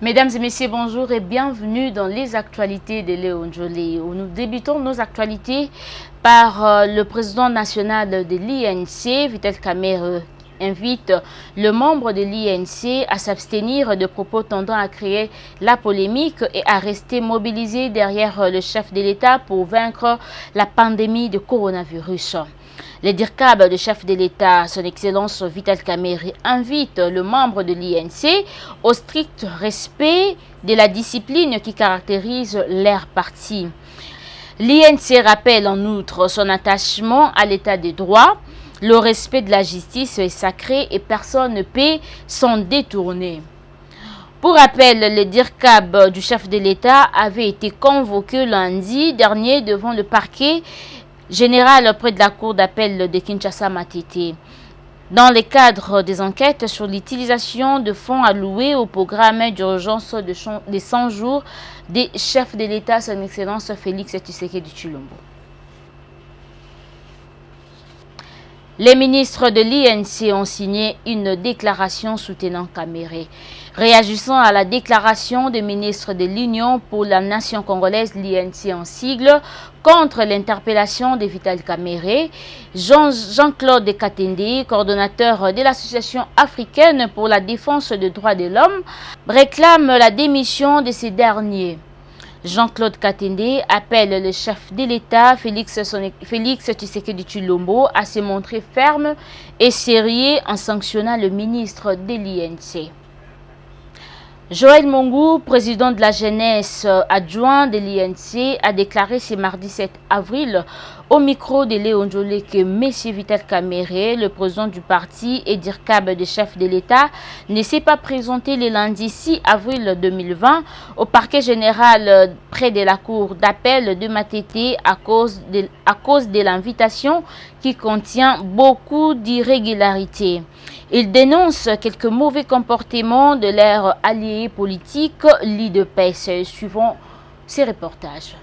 Mesdames et messieurs, bonjour et bienvenue dans les actualités de Léon Joly, où nous débutons nos actualités par le président national de l'INC, Vital Kamerhe, invite le membre de l'INC à s'abstenir de propos tendant à créer la polémique et à rester mobilisé derrière le chef de l'État pour vaincre la pandémie de coronavirus. Le DIRCAB, le chef de l'État, son Excellence Vital Kamerhe, invite le membre de l'INC au strict respect de la discipline qui caractérise leur parti. L'INC rappelle en outre son attachement à l'état de droit. Le respect de la justice est sacré et personne ne peut s'en détourner. Pour rappel, le DIRCAB du chef de l'État avait été convoqué lundi dernier devant le parquet général près de la cour d'appel de Kinshasa-Matete. Dans le cadre des enquêtes sur l'utilisation de fonds alloués au programme d'urgence de 100 jours des chefs de l'État, son Excellence Félix Tshisekedi Tshilombo. Les ministres de l'INC ont signé une déclaration soutenant Kamerhe. Réagissant à la déclaration des ministres de l'Union pour la nation congolaise, l'INC en sigle, contre l'interpellation de Vital Kamerhe, Jean-Claude Katende, coordonnateur de l'Association africaine pour la défense des droits de l'homme, réclame la démission de ces derniers. Jean-Claude Katende appelle le chef de l'État, Félix Tshisekedi Tshilombo, à se montrer ferme et sérieux en sanctionnant le ministre de l'INC. Joël Mongou, président de la jeunesse adjoint de l'INC, a déclaré ce mardi 7 avril au micro de Léon Joly que M. Vital Kamerhe, le président du parti et DIRCAB de chef de l'État, ne s'est pas présenté le lundi 6 avril 2020 au parquet général près de la cour d'appel de Matete à cause de l'invitation qui contient beaucoup d'irrégularités. Il dénonce quelques mauvais comportements de leurs alliés politiques, l'IDPS, suivant ces reportages.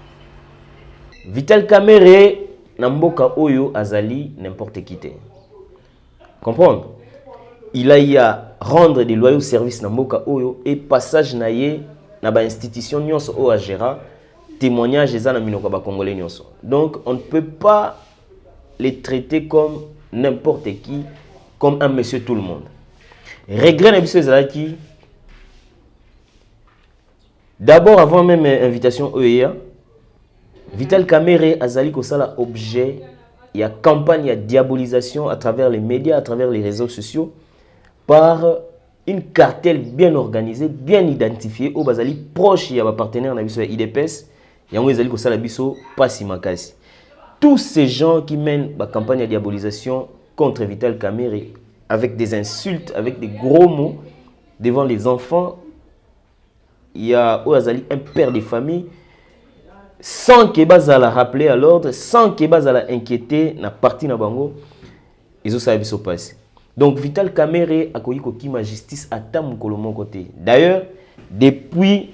Vital Kamerhe Namboka Oyo Azali n'importe qui. Comprendre? Il a eu à rendre des loyaux services Namboka Oyo et passage naye na ba institution nyonso o agera témoignage ezana minoko ba congolais nyonso. Donc on ne peut pas les traiter comme n'importe qui, comme un monsieur tout le monde. Regret na qui d'abord avant même invitation OEA, Vital Kamerhe Azali Kosala objet, il y a campagne, il y a diabolisation à travers les médias, à travers les réseaux sociaux, par une cartelle bien organisée, bien identifiée, au Bazali proche, il y a un partenaire dans l'IDPS, il y a un Azali Kosala Biso, Pasi Makasi. Tous ces gens qui mènent la campagne de diabolisation contre Vital Kamerhe, avec des insultes, avec des gros mots, devant les enfants, il y a Azali un père de famille, sans que Bazala rappeler à l'ordre, sans que Bazala inquiéter na partie na bango, ils ont saisi se passer. Donc Vital Kamerhe a connu ma justice à tam mon côté. D'ailleurs, depuis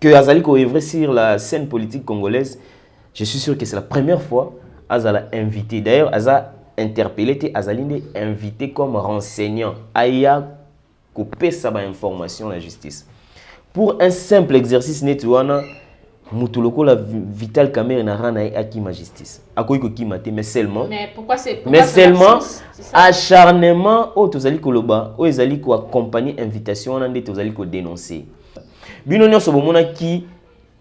que Azali ko œuvre sur la scène politique congolaise, je suis sûr que c'est la première fois Azala invité. D'ailleurs, Azala interpellé, Azali invité comme renseignant. Aya couper sa information la justice. Pour un simple exercice netouana, Moutuloko la Vital Kamerhe n'a rien à qui ma justice. À quoi il mate, mais seulement. Mais pourquoi c'est seulement acharnement au tozali koloba, au ezali ko accompagner invitation on ande tozali ko dénoncer. Bino nyonso bomona ki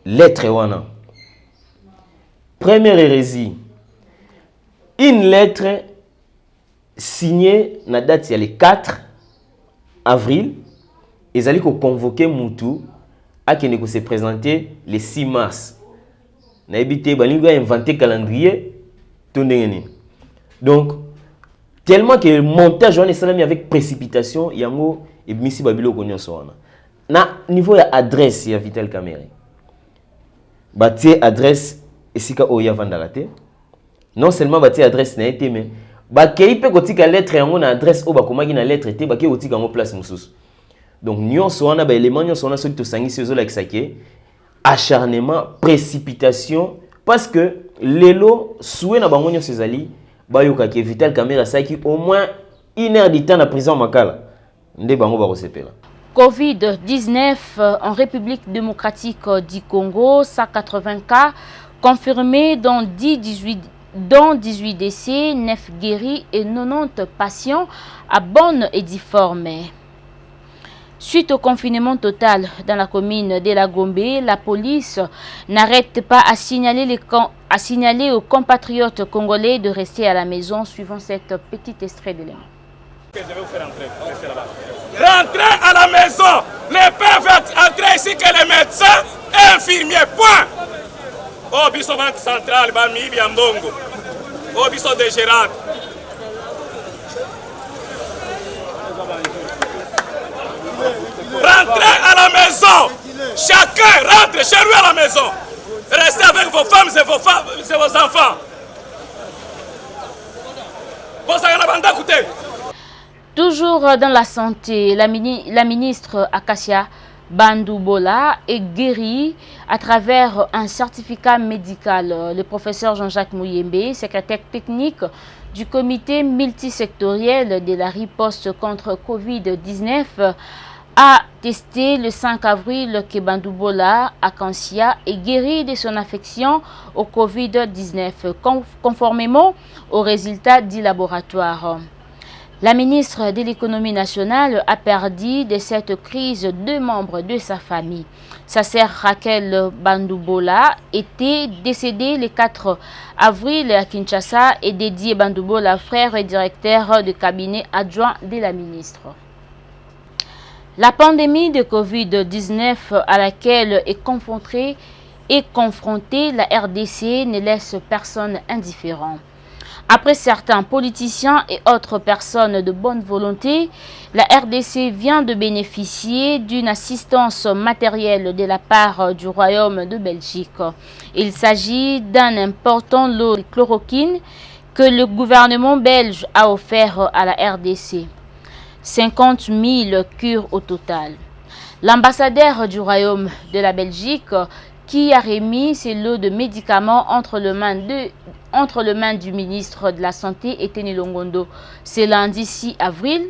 lettre wana. Première hérésie. Une lettre signée na date il y a le 4 avril. Ils allaient convoquer Moutou à qui se présenter le 6 mars. Naibité balingo a inventé calendrier donc tellement que le montage on est salami avec précipitation yango et misi babilo konyo sona. Na niveau ya adresse ya Vital Kamerhe. Batie adresse esika oya vandalate. Non seulement batie adresse na été mais ba keipe kotika lettre yango na adresse o ba komaki na lettre te ba ke kotika ngo place mususu. Donc, nous avons des éléments, nous avons des acharnement, précipitation, parce que l'élo, souhait na bango nyonso Vital Kamerhe a au moins 1 heure de temps en prison makala. Nde bango bakosepela. Covid-19 en République démocratique du Congo, 180 cas confirmés dont 18 décès, 9 guéris et 90 patients à bonne et difforme. Suite au confinement total dans la commune de la Gombe, la police n'arrête pas à signaler aux compatriotes congolais de rester à la maison, suivant cette petite extrait d'éléments. Je vais vous faire entrer, restez là-bas. Rentrez à la maison. Ne peuvent entrer ici que les médecins et infirmiers. Point. Oh, biso banque centrale, bami biambongo. Oh, biso de gérant. Rentrez à la maison. Chacun rentre chez lui à la maison. Restez avec vos femmes et vos enfants. Bon, ça y est, la bande à côté. Toujours dans la santé, la ministre Acacia Bandoubola est guérie à travers un certificat médical. Le professeur Jean-Jacques Mouyembe, secrétaire technique du comité multisectoriel de la riposte contre Covid-19, a testé le 5 avril que Bandoubola Acacia est guéri de son affection au Covid-19, conformément aux résultats du laboratoire. La ministre de l'économie nationale a perdu de cette crise 2 membres de sa famille. Sa sœur Raquel Bandoubola était décédée le 4 avril à Kinshasa et Didier Bandoubola, frère et directeur de cabinet adjoint de la ministre. La pandémie de Covid-19 à laquelle est confrontée la RDC ne laisse personne indifférent. Après certains politiciens et autres personnes de bonne volonté, la RDC vient de bénéficier d'une assistance matérielle de la part du Royaume de Belgique. Il s'agit d'un important lot de chloroquine que le gouvernement belge a offert à la RDC. 50 000 cures au total. L'ambassadeur du Royaume de la Belgique, qui a remis ces lots de médicaments entre les mains du ministre de la Santé, Eteni Longondo, ce lundi 6 avril,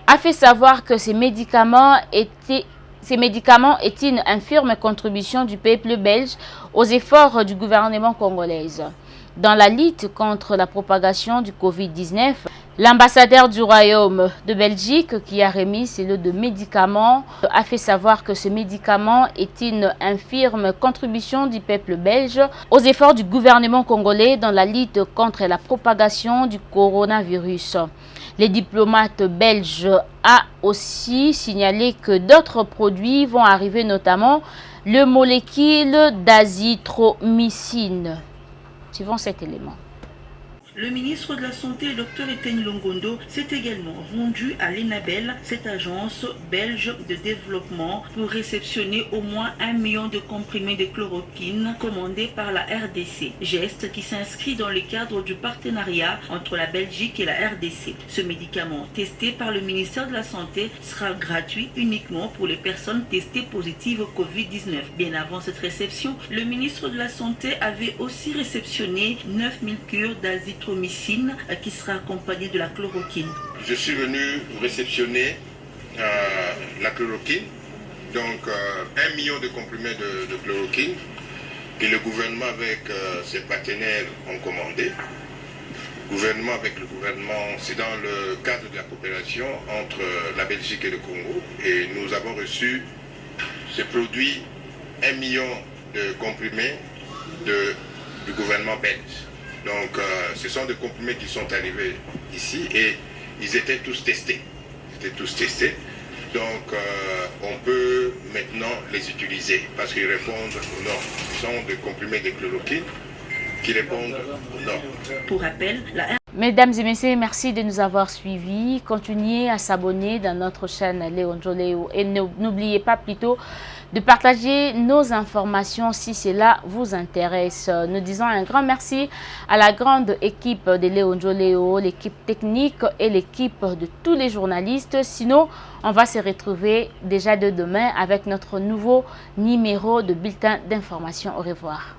a fait savoir que ces médicaments étaient une infirme contribution du peuple belge aux efforts du gouvernement congolais. Dans la lutte contre la propagation du Covid-19, l'ambassadeur du Royaume de Belgique, qui a remis ces lots de médicaments, a fait savoir que ce médicament est une infirme contribution du peuple belge aux efforts du gouvernement congolais dans la lutte contre la propagation du coronavirus. Les diplomates belges ont aussi signalé que d'autres produits vont arriver, notamment le molécule d'azithromycine. Suivons cet élément. Le ministre de la Santé, Dr Eteni Longondo, s'est également rendu à l'ENABEL, cette agence belge de développement, pour réceptionner au moins 1 million de comprimés de chloroquine commandés par la RDC. Geste qui s'inscrit dans le cadre du partenariat entre la Belgique et la RDC. Ce médicament, testé par le ministère de la Santé, sera gratuit uniquement pour les personnes testées positives au Covid-19. Bien avant cette réception, le ministre de la Santé avait aussi réceptionné 9000 cures d'azithromycine qui sera accompagnée de la chloroquine. Je suis venu réceptionner la chloroquine, donc 1 million de comprimés de chloroquine que le gouvernement avec ses partenaires ont commandé. Gouvernement avec le gouvernement, c'est dans le cadre de la coopération entre la Belgique et le Congo, et nous avons reçu ce produit 1 million de comprimés du gouvernement belge. Donc, ce sont des comprimés qui sont arrivés ici et ils étaient tous testés. Donc, on peut maintenant les utiliser parce qu'ils répondent aux normes. Ce sont des comprimés de chloroquine qui répondent aux normes. Pour rappel, Mesdames et messieurs, merci de nous avoir suivis. Continuez à s'abonner dans notre chaîne Léon Joléo et n'oubliez pas plutôt de partager nos informations si cela vous intéresse. Nous disons un grand merci à la grande équipe de Léon Joléo, l'équipe technique et l'équipe de tous les journalistes. Sinon, on va se retrouver déjà de demain avec notre nouveau numéro de bulletin d'information. Au revoir.